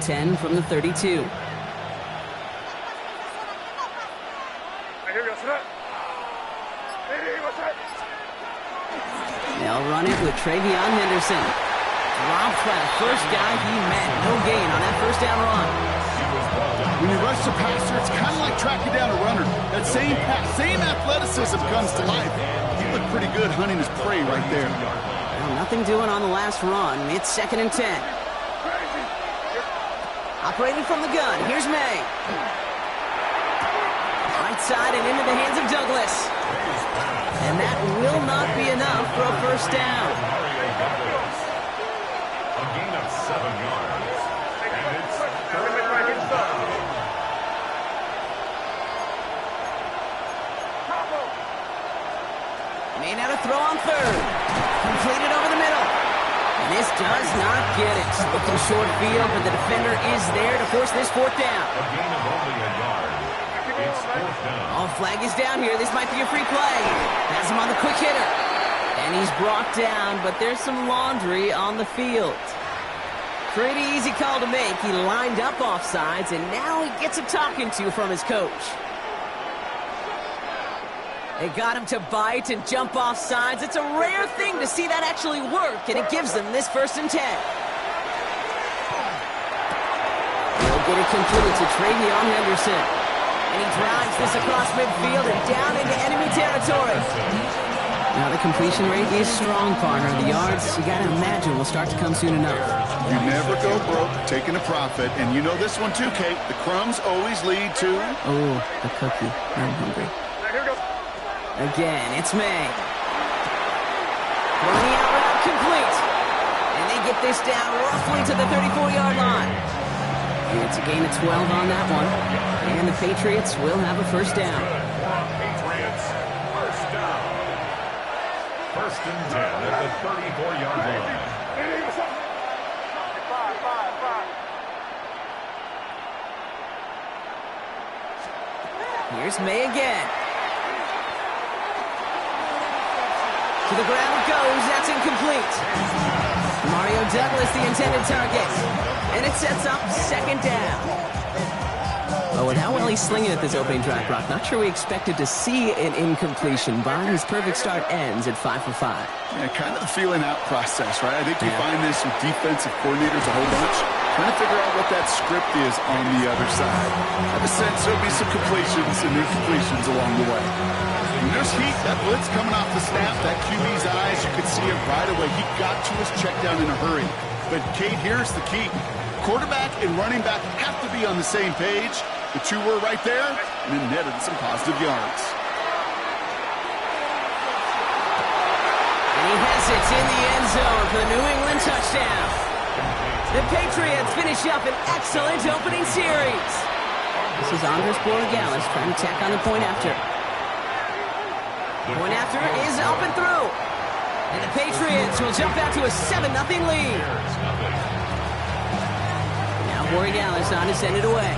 10 from the 32. They'll run it with Travion Henderson. Dropped by the first guy he met. No gain on that first down run. When you rush the passer, it's kind of like tracking down a runner. That same pass, same athleticism comes to life. He looked pretty good hunting his prey right there. Well, nothing doing on the last run. It's 2nd and 10. Operating from the gun. Here's May. Right side and into the hands of Douglas. And that will not be enough for a first down. A gain of 7 yards. And it's 3rd and 5. Made out a throw on 3rd. Completed over the middle. And this does not get it. Looking short field, but the defender is there to force this 4th down. A gain of only a yard. It's 4th down. Oh, flag is down here. This might be a free play. Has him on the quick hitter. And he's brought down, but there's some laundry on the field. Pretty easy call to make. He lined up offsides, and now he gets a talking to from his coach. They got him to bite and jump off sides. It's a rare thing to see that actually work, and it gives them this 1st and 10. He'll get it completed to Travion Henderson. And he drives this across midfield and down into enemy territory. Now the completion rate is strong, partner. The yards, you got to imagine, will start to come soon enough. You never go broke taking a profit. And you know this one too, Kate. The crumbs always lead to... Oh, the cookie. I'm hungry. Again, it's May. Throwing the out route complete. And they get this down roughly to the 34-yard line. It's a gain of 12 on that one. And the Patriots will have a first down. Patriots, first down. 1st and 10 at the 34-yard line. Here's May again. To the ground it goes. That's incomplete. Mario Douglas, the intended target. And it sets up 2nd down. Oh, and how well he's slinging at this opening drive, Brock. Not sure we expected to see an incompletion, but his perfect start ends at 5 for 5. Yeah, kind of the feeling out process, right? I think you find this with defensive coordinators a whole bunch. Trying to figure out what that script is on the other side. I have a sense there'll be some completions and incompletions along the way. When there's heat, that blitz coming off the snap, that QB's eyes, you could see it right away. He got to his check down in a hurry. But, Kate, here's the key. Quarterback and running back have to be on the same page. The two were right there, and it netted some positive yards. And he has it in the end zone for the New England touchdown. The Patriots finish up an excellent opening series. This is Andres Borregales trying to tack on the point after. Point after is up and through. And the Patriots will jump out to a 7-0 lead. Now Borregales on to send it away.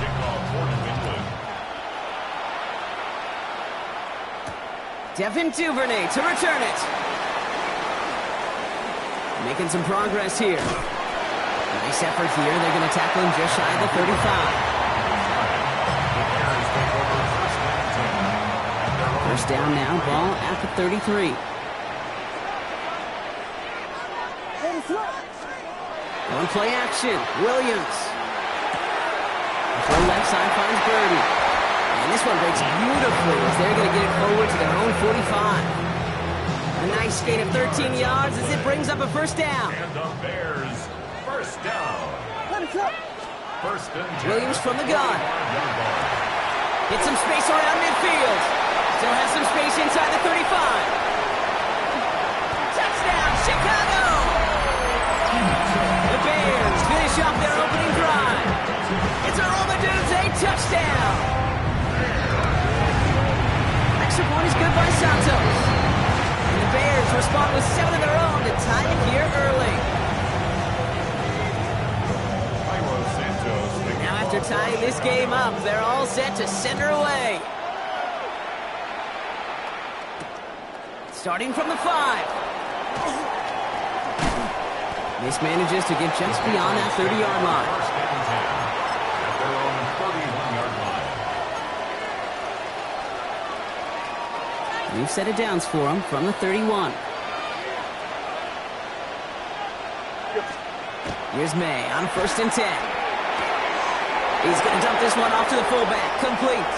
Devin Duvernay to return it. Making some progress here. Nice effort here. They're going to tackle him just shy of the 35. First down now, ball at the 33. One play action, Williams. Throw left side finds Birdie. And this one breaks beautifully as they're going to get it forward to their own 45. A nice gain of 13 yards as it brings up a first down. And the Bears, first down. First and 10. Williams from the gun. Get some space around midfield. Still has some space inside the 35. Touchdown, Chicago! The Bears finish off their opening drive. It's a Romadudes, a touchdown. Extra point is good by Santos. And the Bears respond with 7 of their own to tie it here early. Now after tying this game up, they're all set to send her away. Starting from the 5. This manages to get just beyond that 30-yard line. New set of downs for him from the 31. Here's May on 1st and 10. He's going to dump this one off to the fullback. Complete.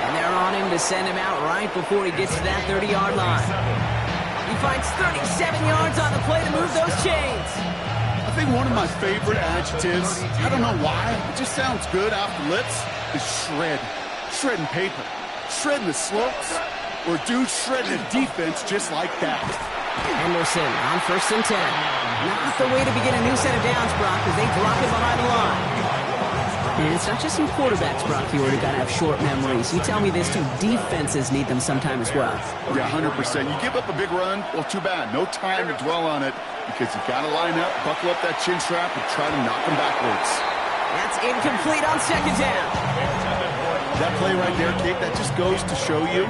And they're on him to send him out right before he gets to that 30-yard line. He finds 37 yards on the play to move those chains. I think one of my favorite adjectives, I don't know why, it just sounds good off the lips, is shred. Shredding paper. Shredding the slopes. Or dude shredding a defense just like that. Henderson on 1st and 10. Not the way to begin a new set of downs, Brock, as they drop it behind the line. And it's not just some quarterbacks, Brock, here who got to have short memories. You tell me this, too. Defenses need them sometime as well. Yeah, 100%. You give up a big run, well, too bad. No time to dwell on it because you got to line up, buckle up that chin strap, and try to knock them backwards. That's incomplete on 2nd down. That play right there, Kate, that just goes to show you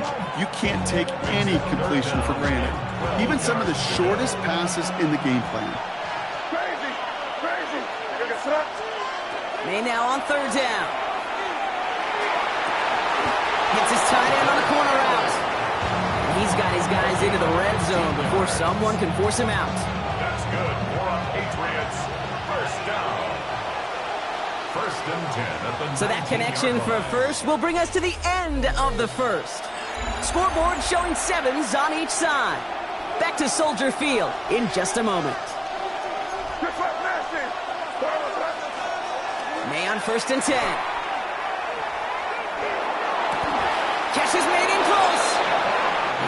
can't take any completion for granted. Even some of the shortest passes in the game plan. May now on 3rd down. Hits his tight end on the corner out. And he's got his guys into the red zone before someone can force him out. That's good for a Patriots 1st down. 1st and 10 at the So that connection for first will bring us to the end of the first. Scoreboard showing 7s on each side. Back to Soldier Field in just a moment. May on 1st and 10. Catch is made in close.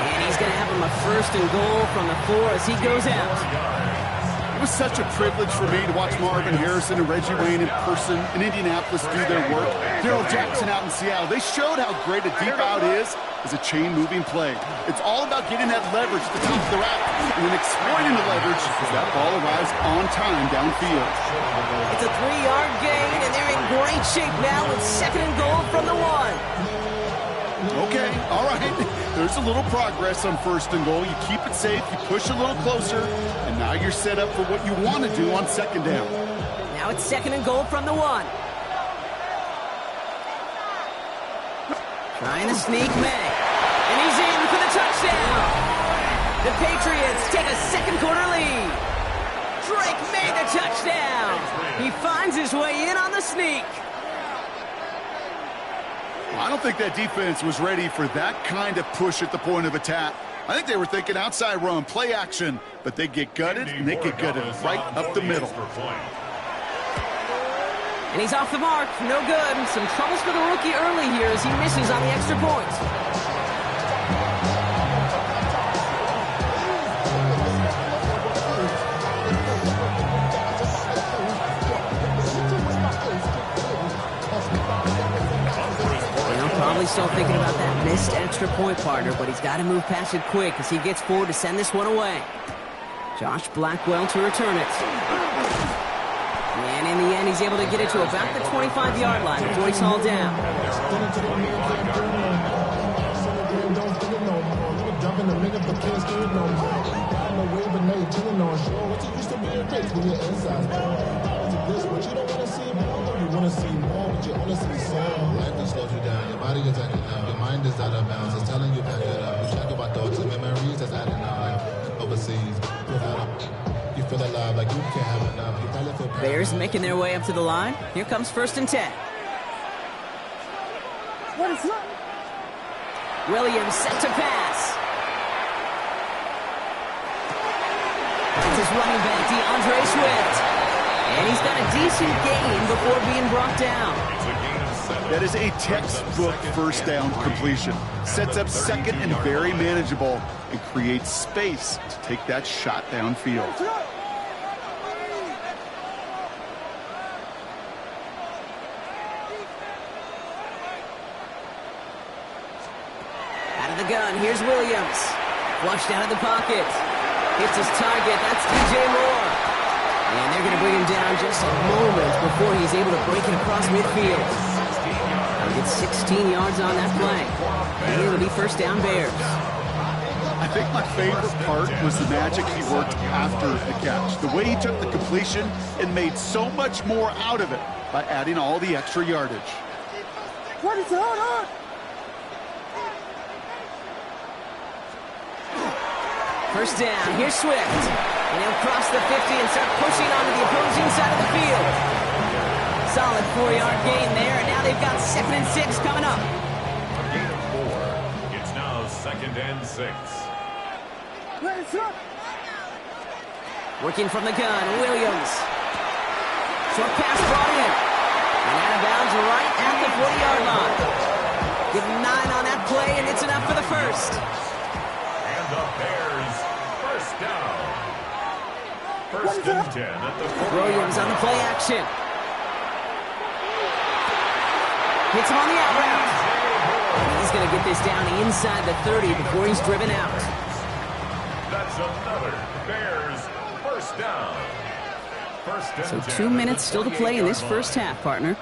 And he's going to have him a 1st and goal from the 4 as he goes out. It was such a privilege for me to watch Marvin Harrison and Reggie Wayne in person in Indianapolis do their work. Daryl Jackson out in Seattle. They showed how great a deep out is as a chain-moving play. It's all about getting that leverage at the top of the route and then exploiting the leverage as that ball arrives on time downfield. It's a 3-yard gain, and they're in great shape now with 2nd and goal from the 1. Okay, all right. There's a little progress on 1st and goal. You keep it safe, you push a little closer, and now you're set up for what you want to do on 2nd down. Now it's 2nd and goal from the 1. Trying to sneak May. And he's in for the touchdown. The Patriots take a 2nd quarter lead. Drake made the touchdown. He finds his way in on the sneak. I don't think that defense was ready for that kind of push at the point of attack. I think they were thinking outside run, play action, but they get gutted, and they get gutted right up the middle. And he's off the mark, no good. Some troubles for the rookie early here as he misses on the extra point. Probably still thinking about that missed extra point, partner, but he's got to move past it quick as he gets forward to send this one away. Josh Blackwell to return it. And in the end, he's able to get it to about the 25-yard line before he's hauled down. Life has slowed you down. Your body is acting up. Your mind is out of bounds. It's telling you back it up. You check about thoughts and memories that's adding up. Overseas, you feel alive like you can't have enough. You probably feel Bears making their way up to the line. Here comes 1st and 10. What is that? Williams set to pass. It's his running back, DeAndre Swift. And he's got a decent gain before being brought down. That is a textbook 1st down completion. Sets up 2nd and very manageable and creates space to take that shot downfield. Out of the gun, here's Williams. Flushed out of the pocket. Hits his target, that's DJ Moore. And they're going to bring him down just a moment before he's able to break it across midfield. He gets 16 yards on that play. And it'll be 1st down Bears. I think my favorite part was the magic he worked after the catch. The way he took the completion and made so much more out of it by adding all the extra yardage. What is going on? First down. Here's Swift. And he'll cross the 50 and start pushing onto the opposing side of the field. Solid 4-yard gain there, and now they've got 2nd and 6 coming up. A gain of 4. It's now 2nd and 6. Working from the gun, Williams. Short pass brought in. And out of bounds right at the 40-yard line. Give him 9 on that play, and it's enough for the first. And the Bears, first down. 1st and 10 at the 40. Williams on the play action. Hits him on the out route. He's going to get this down inside the 30 before he's driven out. That's another Bears first down. So 2 minutes still to play in this first half, partner.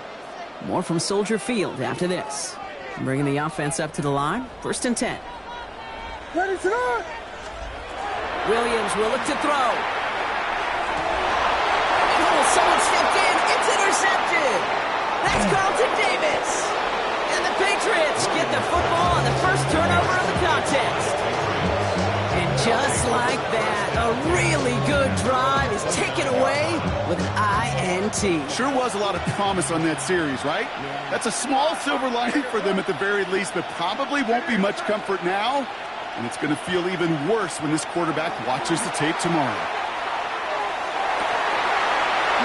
More from Soldier Field after this. Bringing the offense up to the line. 1st and 10. Williams will look to throw. Oh, someone stepped in. It's intercepted. That's Carlton Davis. And the Patriots get the football on the first turnover of the contest. And just like that, a really good drive is taken away with an INT. Sure was a lot of promise on that series, right? Yeah. That's a small silver lining for them at the very least, but probably won't be much comfort now. And it's going to feel even worse when this quarterback watches the tape tomorrow.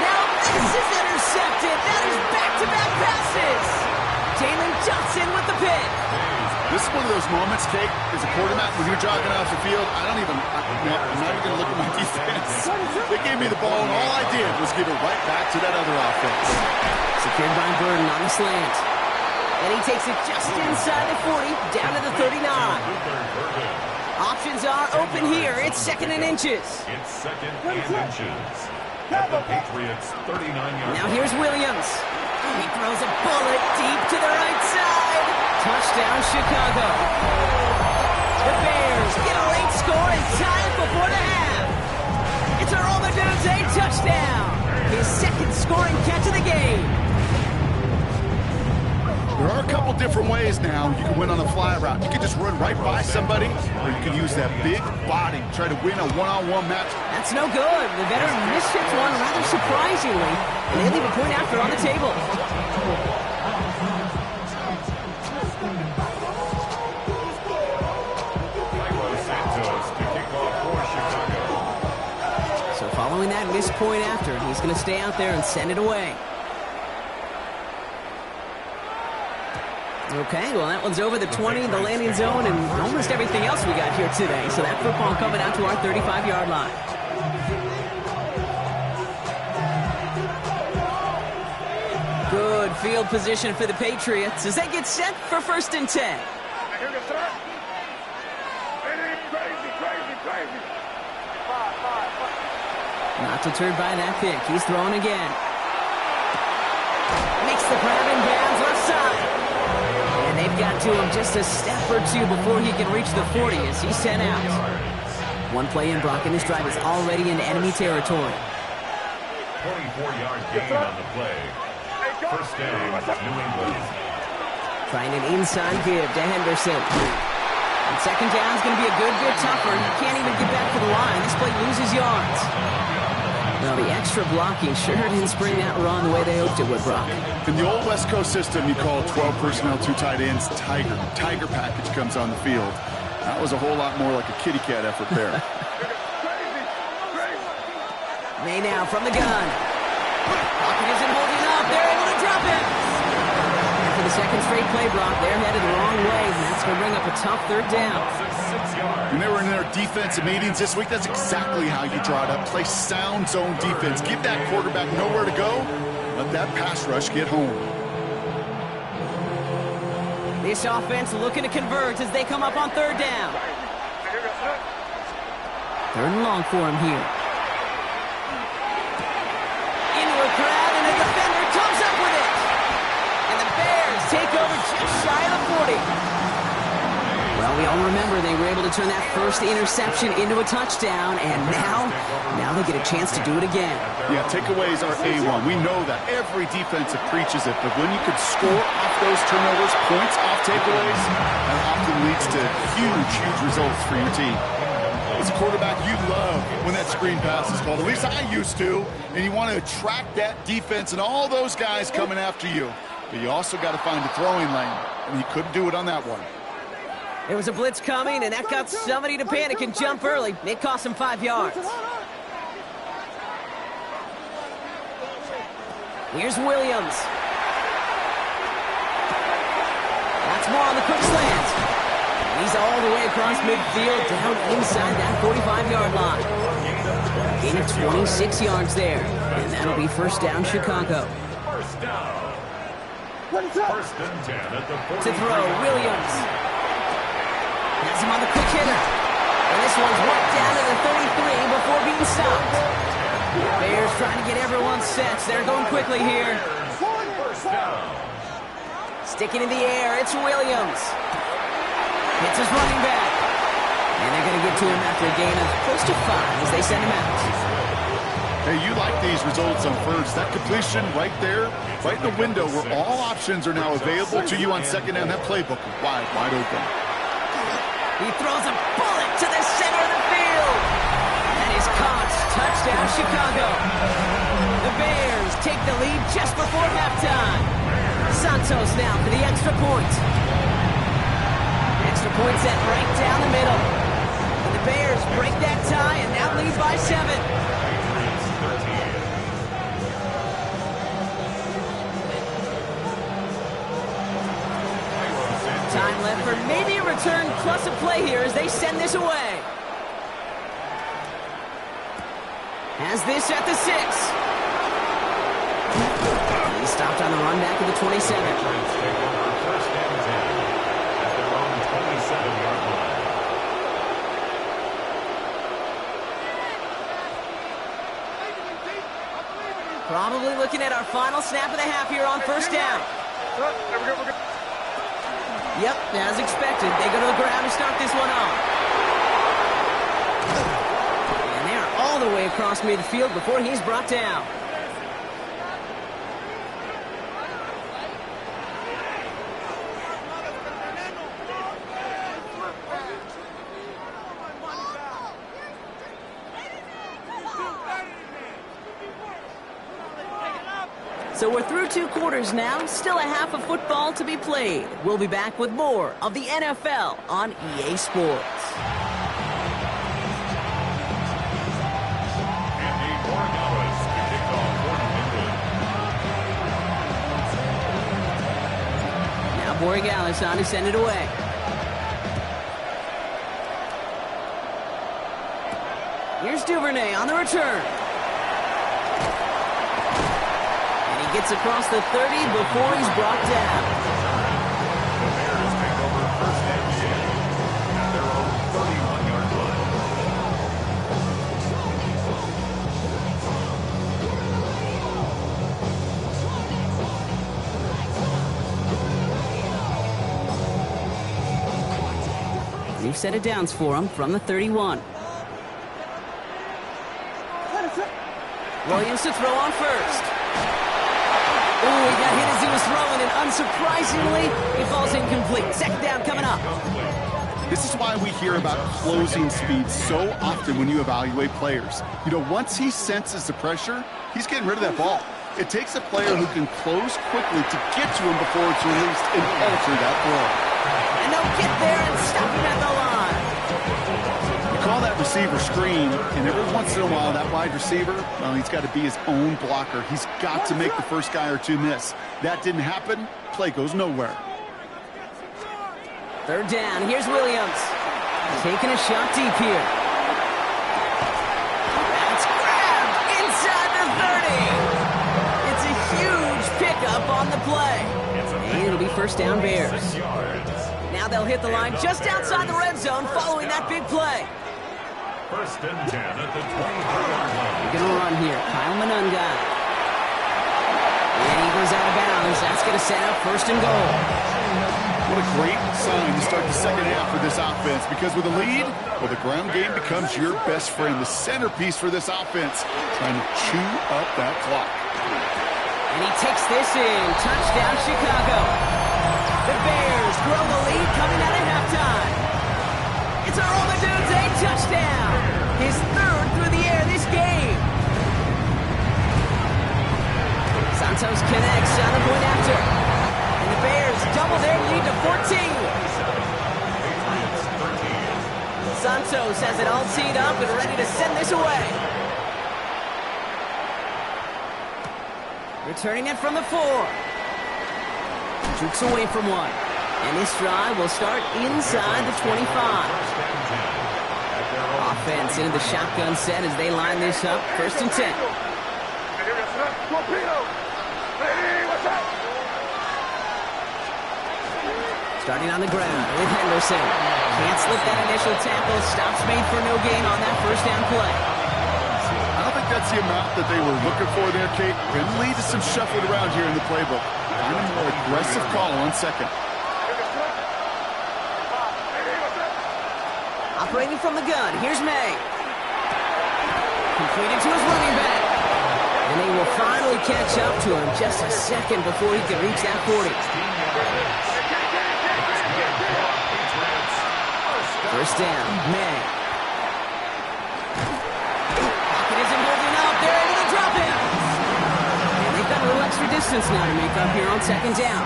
Now this is intercepted. That is back-to-back passes. Jalen Johnson with the pick. This is one of those moments, Kate, as a quarterback, when you're jogging off the field, I'm not even going to look at my defense. They gave me the ball, and all I did was give it right back to that other offense. Secured by Burden on the slant. And he takes it just inside the 40, down to the 39. Options are open here. It's 2nd and inches. It's 2nd and inches. At the Patriots' 39-yard. Now here's Williams. He throws a bullet deep to the right side. Touchdown, Chicago. The Bears get a late score and tie it before the half. It's a Romadunze touchdown. His 2nd scoring catch of the game. There are a couple different ways now you can win on a fly route. You can just run right by somebody, or you can use that big body, try to win a one-on-one match. That's no good. The veteran misshits one rather surprisingly, and they leave a point after on the table. So following that missed point after, he's going to stay out there and send it away. Okay, well, that one's over the 20, the landing zone, and almost everything else we got here today. So that football coming out to our 35-yard line. Good field position for the Patriots as they get set for 1st and 10. Not deterred by that pick. He's throwing again. Makes the grab in bounds left side. And they've got to him just a step or two before he can reach the 40 as he's sent out. One play in, Brock, and this drive is already in enemy territory. 24-yard gain on the play. First down, New England. Trying an inside give to Henderson. And 2nd down is going to be a good bit tougher. He can't even get back to the line. This play loses yards. Well, the extra blocking sure didn't spring that run the way they hoped it would, Brock. In the old West Coast system, you call 12 personnel, 2 tight ends, Tiger. Tiger package comes on the field. That was a whole lot more like a kitty cat effort there. May now from the gun. Pocket isn't holding up. They're able to drop it. And for the 2nd straight play, Brock, they're headed the wrong way, and that's going to bring up a tough 3rd down. When they were in their defensive meetings this week, that's exactly how you draw it up. Play sound zone defense. Give that quarterback nowhere to go. Let that pass rush get home. This offense looking to convert as they come up on 3rd down. 3rd and long for him here. Into a crowd, and a defender comes up with it. And the Bears take over just shy of the 40. Well, we all remember they were able to turn that first interception into a touchdown, and now they get a chance to do it again. Yeah, takeaways are A1. We know that. Every defensive preaches it, but when you could score off those turnovers, points off takeaways, that often leads to huge, huge results for your team. As a quarterback, you love when that screen pass is called. At least I used to. And you want to attract that defense and all those guys coming after you. But you also got to find a throwing lane. And he couldn't do it on that one. There was a blitz coming, and that got somebody to panic and jump early. It cost him 5 yards. Here's Williams. That's more on the quick slant. He's all the way across midfield, down inside that 45-yard line. Gain of 26 yards there, and that'll be first down, Chicago. First down. First and 10 at the 40. To throw, Williams. Has him on the quick hitter. And this one's worked down to the 33 before being stopped. Bears trying to get everyone set. They're going quickly here. First down. Sticking in the air, it's Williams. Hits his running back. And they're going to get to him after a gain of close to 5 as they send him out. Hey, you like these results on first. That completion right there, right in the window where all options are now available to you on second down. That playbook is wide open. He throws a bullet to the center of the field. And he's caught. Touchdown, Chicago. The Bears take the lead just before halftime. Santos now for the extra point. Extra point set right down the middle. And the Bears break that tie and now lead by 7. Time left for maybe a return plus a play here as they send this away. Has this at the 6. He stopped on the run back at the 27. First and 10 at their own 27-yard line. Probably looking at our final snap of the half here on first down. Yep, as expected, they go to the ground to start this one off. And they are all the way across midfield before he's brought down. So we're through 2 quarters now, still a half of football to be played. We'll be back with more of the NFL on EA Sports. Andy Borregales to kick off for New England. Now Borregales on to send it away. Here's Duvernay on the return. Gets across the 30 before he's brought down. The Bears take over first and 10 at their own 31-yard line. New set of downs for him from the 31. Williams to throw on first. Ooh, he got hit as he was throwing, and unsurprisingly, he falls incomplete. Second down coming up. This is why we hear about closing speed so often when you evaluate players. You know, once he senses the pressure, he's getting rid of that ball. It takes a player who can close quickly to get to him before it's released and alter that throw. And they'll get there and stop him at the line. You call that receiver screen, and every once in a while, that wide receiver, well, he's got to be his own blocker. He's got to make the first guy or two miss. That didn't happen. Play goes nowhere. Third down. Here's Williams. Taking a shot deep here. That's grabbed inside the 30. It's a huge pickup on the play. And it'll be first down Bears. Now they'll hit the line just outside the red zone following that big play. First and 10 at the 23-yard line. They're going to run here. Kyle Manunga. And he goes out of bounds. That's going to set up first and goal. What a great sign to start the second half for this offense, because with a lead, well, the ground game becomes your best friend, the centerpiece for this offense, trying to chew up that clock. And he takes this in. Touchdown, Chicago. The Bears grow the lead coming out of halftime. It's a Roma Dudes, a touchdown. 14. Santos has it all teed up and ready to send this away. Returning it from the 4. Jukes away from one. And this drive will start inside the 25. Offense into the shotgun set as they line this up. 1st and 10. Starting on the ground with Henderson. Can't slip that initial tackle. Stops made for no gain on that 1st down play. I don't think that's the amount that they were looking for there, Kate. Can lead to some shuffling around here in the playbook. Kind of more aggressive call on 2nd. Operating from the gun, here's May. Completed to his running back. And they will finally catch up to him just a second before he can reach that 40. 1st down, May. Pocket isn't holding up. They're able to drop it. And they've got a little extra distance now to make up here on 2nd down.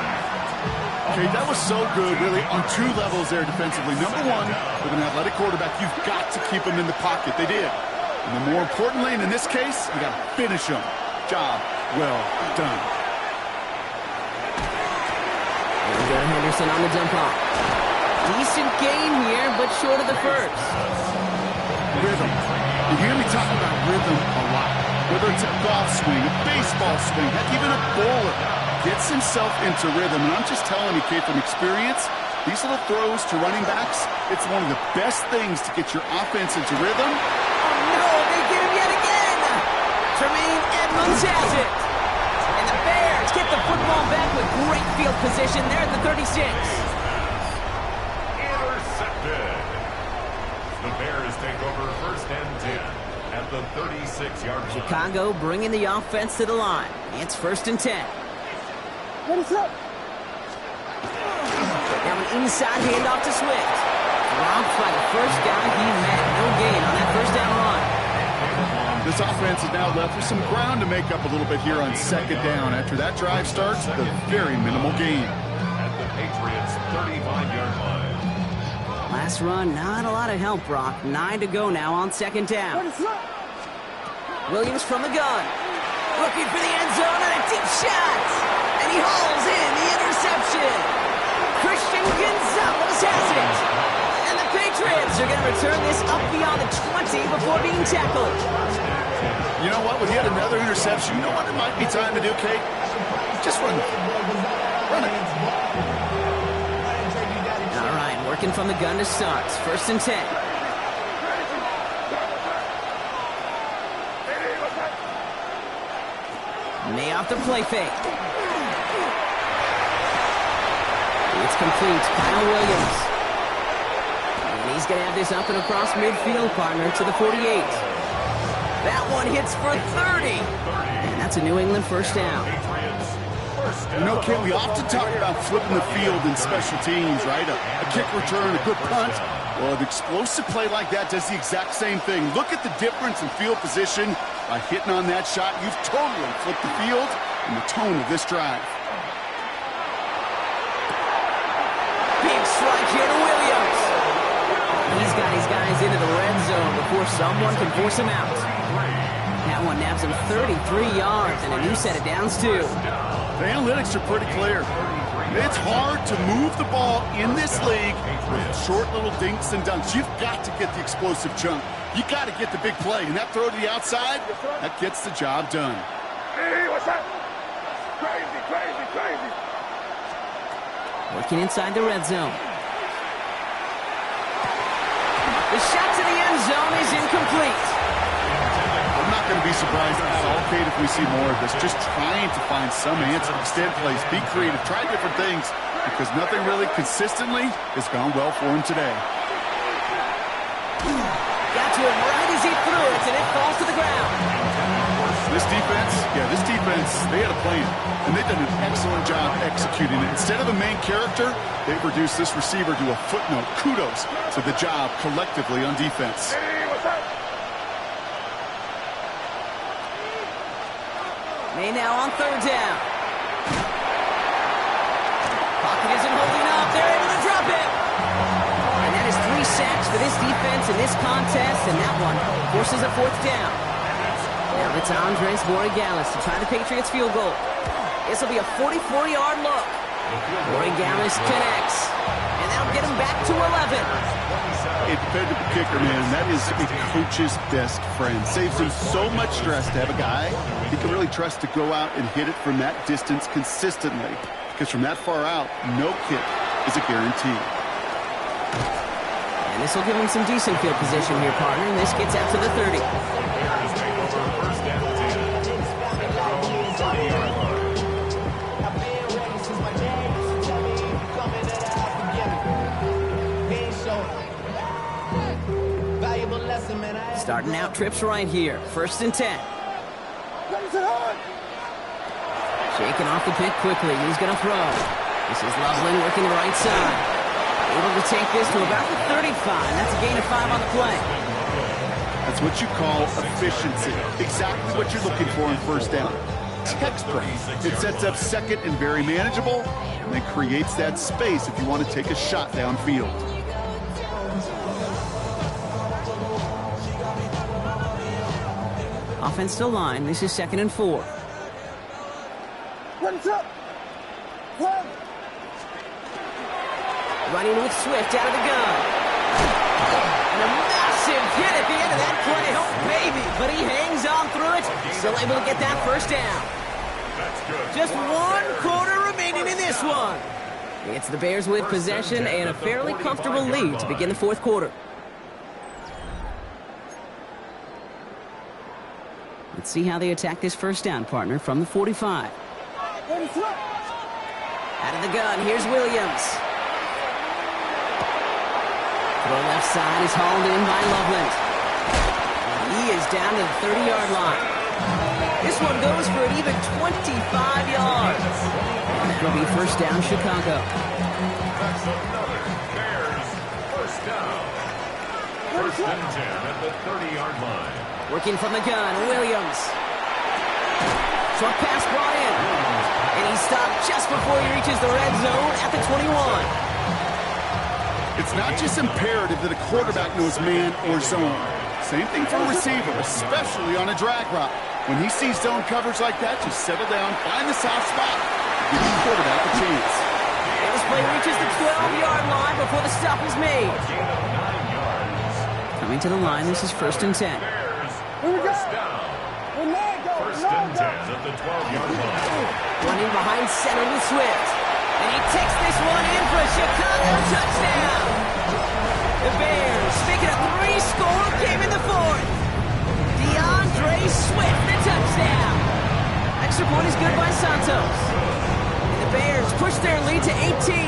Okay, that was so good, really, on 2 levels there defensively. Number 1, with an athletic quarterback, you've got to keep him in the pocket. They did. And then more importantly, and in this case, you got to finish him. Job well done. There we go, Henderson on the dump off. Decent gain here, but short of the 1st. Rhythm. You hear me talk about rhythm a lot. Whether it's a golf swing, a baseball swing, heck, even a bowler gets himself into rhythm. And I'm just telling you, Kate, from experience, these little throws to running backs, it's one of the best things to get your offense into rhythm. Oh, no, they get him yet again. Tremaine Edmonds has it. And the Bears get the football back with great field position there at the 36. The Bears take over 1st and 10 at the 36-yard line. Chicago bringing the offense to the line. It's 1st and 10. What is up? Now an inside handoff to Swift. Dropped by the first guy he met. No gain on that 1st down run. This offense is now left with some ground to make up a little bit here on 2nd down. After that drive starts, the very minimal gain. At the Patriots' 35-yard line. Last run, not a lot of help, Brock. 9 to go now on 2nd down. Williams from the gun. Looking for the end zone and a deep shot. And he hauls in the interception. Christian Gonzalez has it. And the Patriots are going to return this up beyond the 20 before being tackled. You know what? When he had another interception, you know what it might be time to do, Kate? Just run it. Run it. All right, working from the gun to start. 1st and 10. May off the play fake. It's complete. Kyle Williams. And he's going to have this up and across midfield, partner, to the 48. That one hits for 30. And that's a New England 1st down. You know, Kate, we often talk about flipping the field in special teams, right? A kick return, a good punt. Well, an explosive play like that does the exact same thing. Look at the difference in field position. By hitting on that shot, you've totally flipped the field and the tone of this drive. Big strike here to Williams. He's got his guys into the red zone before someone can force him out. That one nabs him 33 yards and a new set of downs, too. The analytics are pretty clear. It's hard to move the ball in this league with short little dinks and dunks. You've got to get the explosive chunk. You got to get the big play. And that throw to the outside, that gets the job done. Hey, what's that? Crazy, crazy, crazy. Working inside the red zone. The shot to the end zone is incomplete. I'm not going to be surprised at all, Kate, if we see more of this. Just trying to find some answer. Extend plays, be creative, try different things, because nothing really consistently has gone well for him today. Got to him right as he threw it, and it falls to the ground. This defense, they had a plan, and they've done an excellent job executing it. Instead of a main character, they've reduced this receiver to a footnote. Kudos to the job collectively on defense. May now on 3rd down. Pocket isn't holding up. They're able to drop it. And that is 3 sacks for this defense in this contest, and that one forces a 4th down. Now it's Andres Borregales to try the Patriots field goal. This will be a 44-yard look. Borregales connects, and that'll get him back to 11. A dependable kicker, man. That is a coach's best friend. Saves him so much stress to have a guy he can really trust to go out and hit it from that distance consistently. Because from that far out, no kick is a guarantee. And this will give him some decent field position here, partner. And this gets out to the 30. Starting out trips right here. 1st and 10. Shaking off the pick quickly. He's going to throw. This is Loveland working the right side. Able to take this to about the 35. That's a gain of 5 on the play. That's what you call efficiency. Exactly what you're looking for in 1st down. Textbook. It sets up 2nd and very manageable, and then creates that space if you want to take a shot downfield. Offensive line. This is 2nd and 4. Running with Swift out of the gun. And a massive hit at the end of that play. Oh, baby. But he hangs on through it. Still able to get that 1st down. Just 1 quarter remaining in this one. It's the Bears with possession and a fairly comfortable lead to begin the 4th quarter. Let's see how they attack this 1st down, partner, from the 45. Out of the gun, here's Williams. Throw left side is hauled in by Loveland. He is down to the 30-yard line. This one goes for an even 25 yards. And that'll be 1st down, Chicago. That's another Bears 1st down. 1st and 10 at the 30-yard line. Working from the gun, Williams. Short pass brought in. And he stopped just before he reaches the red zone at the 21. It's not just imperative that a quarterback knows man or zone. Same thing for a receiver, especially on a drag route. When he sees zone coverage like that, just settle down, find the soft spot, give the quarterback a chance. And this play reaches the 12-yard line before the stop is made. Coming to the line, this is 1st and 10. 1st down. 1st and 10 at the 12-yard line. Running behind center with Swift. And he takes this one in for a Chicago touchdown. The Bears make it a 3-score game in the 4th. DeAndre Swift, the touchdown. Extra point is good by Santos. And the Bears push their lead to 18.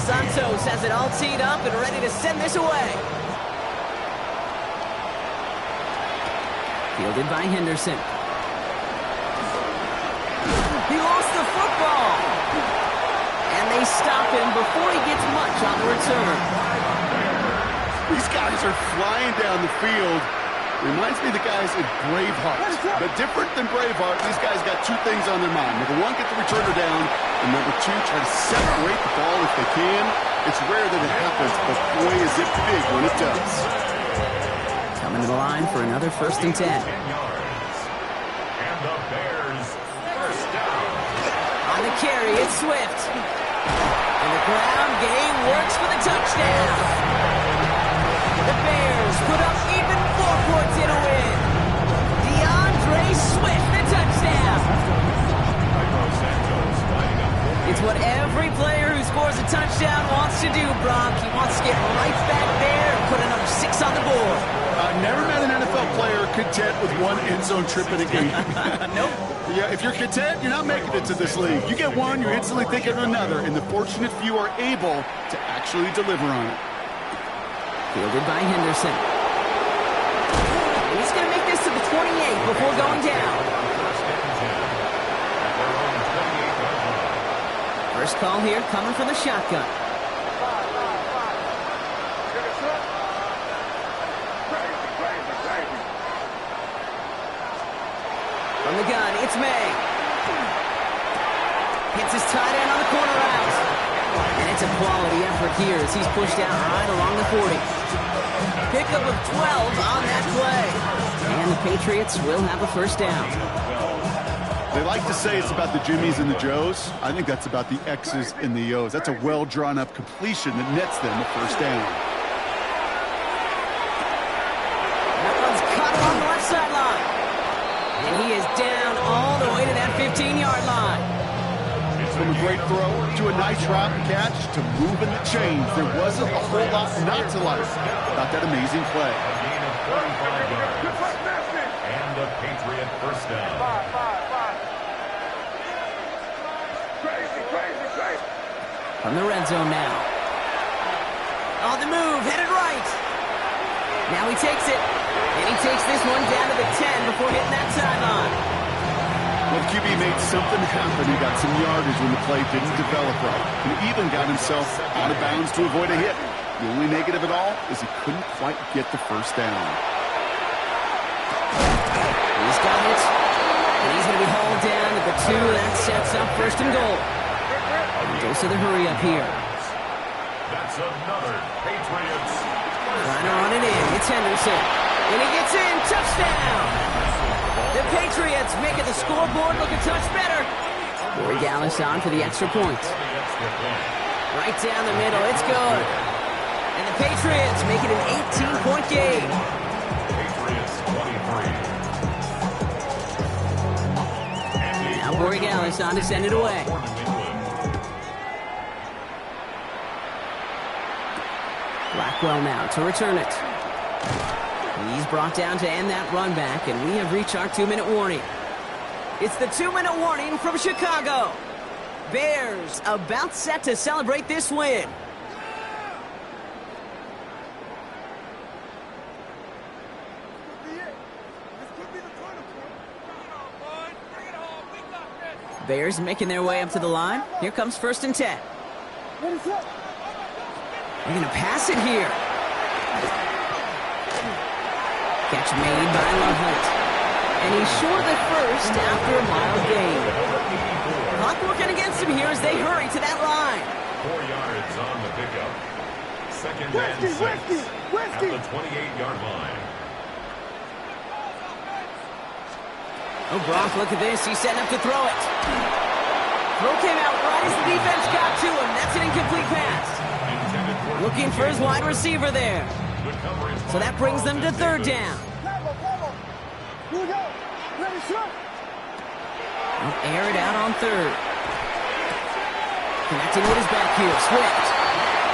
Santos has it all teed up and ready to send this away. Fielded by Henderson. He lost the football. And they stop him before he gets much on the return. These guys are flying down the field. Reminds me of the guys in Braveheart. But different than Braveheart, these guys got 2 things on their mind. Number 1, get the returner down. And number 2, try to separate the ball if they can. It's rare that it happens, but boy, is it big when it does. Coming to the line for another 1st and 10. And the Bears 1st down. On the carry, it's Swift. And the ground game works for the touchdown. The Bears put up even 4 points in a win. DeAndre Swift, the touchdown. It's what every player who scores a touchdown wants to do, Brock. He wants to get right back there and put another 6 on the board. Never met an NFL player content with 1 end zone trip in a game. Nope. Yeah, if you're content, you're not making it to this league. You get 1, you're instantly thinking of another, and the fortunate few are able to actually deliver on it. Fielded by Henderson. And he's going to make this to the 28 before going down. First call here coming from the shotgun. From the gun, it's May. Hits his tight end on the corner out. And it's a quality effort here as he's pushed out right along the 40. Pickup of 12 on that play. And the Patriots will have a first down. They like to say it's about the Jimmies and the Joes. I think that's about the X's and the O's. That's a well-drawn-up completion that nets them a first down. That one's cut along the left sideline. And he is down all the way to that 15-yard line. From a great throw to a nice route and catch to moving the chains. There wasn't a whole lot not to like about that amazing play. A gain of 35 yards. And a Patriot first down. From the red zone now. On the move, headed right. Now he takes it. And he takes this one down to the 10 before hitting that sideline. Well, QB made something happen. He got some yardage when the play didn't develop right. He even got himself out of bounds to avoid a hit. The only negative at all is he couldn't quite get the first down. He's got it. And he's going to be hauled down at the 2. That sets up first and goal. He goes to the hurry up here. That's another Patriots. Trying to run it in. It's Henderson. And he gets in. Touchdown. The Patriots making the scoreboard look a touch better. Corey Gallis on for the extra point. Right down the middle. It's good. And the Patriots make it an 18-point game. Patriots 23. Now Corey Gallis on to send it away. Blackwell now to return it. He's brought down to end that run back, and we have reached our 2-minute warning. It's the 2-minute warning from Chicago. Bears about set to celebrate this win. Bears making their way up to the line. Here comes 1st and 10. They're going to pass it here. Catch made by Lovehunt. And he's short of the first after a mild gain. Clock working against him here as they hurry to that line. 4 yards on the pickup. Second and 6 at the 28-yard line. Oh, Brock, look at this. He's setting up to throw it. Throw came out right as the defense got to him. That's an incomplete pass. Looking for his wide receiver there. So that brings them to 3rd down. They'll air it out on 3rd. Connecting with his back here, Swift.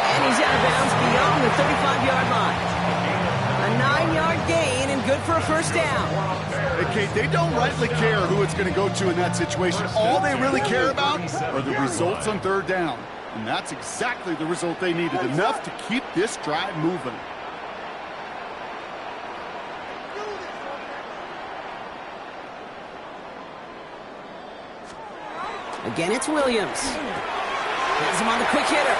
And he's out of bounds beyond the 35-yard line. A 9-yard gain and good for a first down. Hey, Kate, they don't rightly care who it's going to go to in that situation. All they really care about are the results on 3rd down. And that's exactly the result they needed, enough to keep this drive moving. Again, it's Williams. Has him on the quick hitter.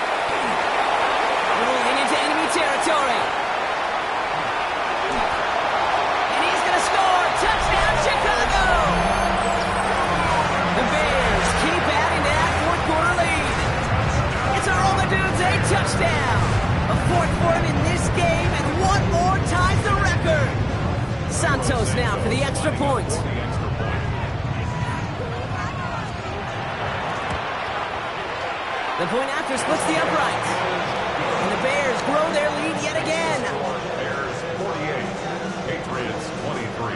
Rolling into enemy territory. And he's going to score. Touchdown, Chicago! The Bears keep adding to that 4th quarter lead. It's a roll the dudes, a touchdown. A 4th for him in this game, and 1 more ties the record. Santos now for the extra point. The point after splits the uprights. And the Bears grow their lead yet again. Bears 48, Patriots 23.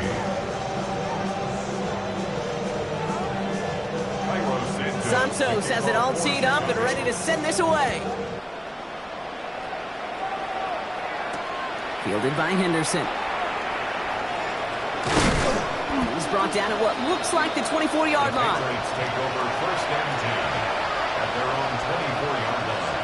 Santos has it all teed up and ready to send this away. Fielded by Henderson. He's brought down at what looks like the 24-yard line. Patriots take over 1st and 10 at their own 24-yard line.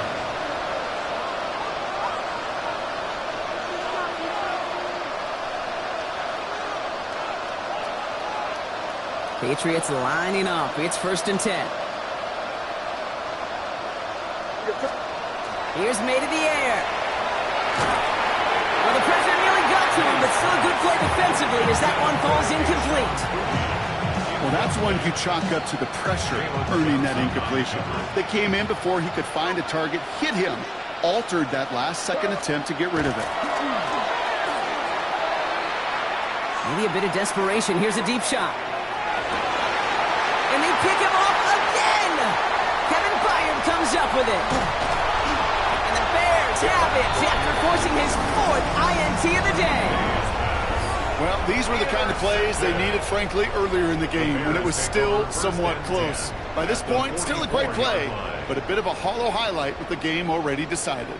Patriots lining up. It's 1st and 10. Here's made in the air. Well, the pressure nearly got to him, but still a good play defensively as that one falls incomplete. Well, that's one you chalk up to the pressure earning that incompletion. They came in before he could find a target, hit him, altered that last-second attempt to get rid of it. Maybe a bit of desperation. Here's a deep shot. And they pick him off again! Kevin Byard comes up with it. And the Bears have it after forcing his 4th INT of the day. Well, these were the kind of plays they needed, frankly, earlier in the game when it was still somewhat close. By this point, still a great play, but a bit of a hollow highlight with the game already decided.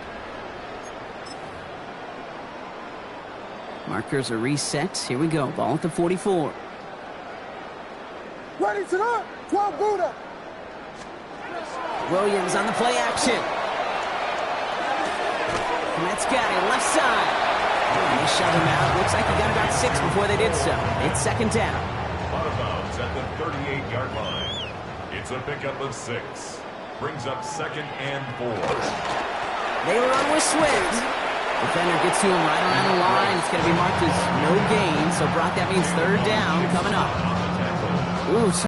Markers are reset. Here we go. Ball at the 44. Ready to go. 12 Buddha. Williams on the play action. And that's got it. Left side. And they shove him out. Looks like he got about 6 before they did so. It's 2nd down. Out of bounds at the 38-yard line. It's a pickup of 6. Brings up 2nd and 4. They run with Swift. Defender gets to him right around the line. It's going to be marked as no gain. So, Brock, that means 3rd down coming up. Ooh.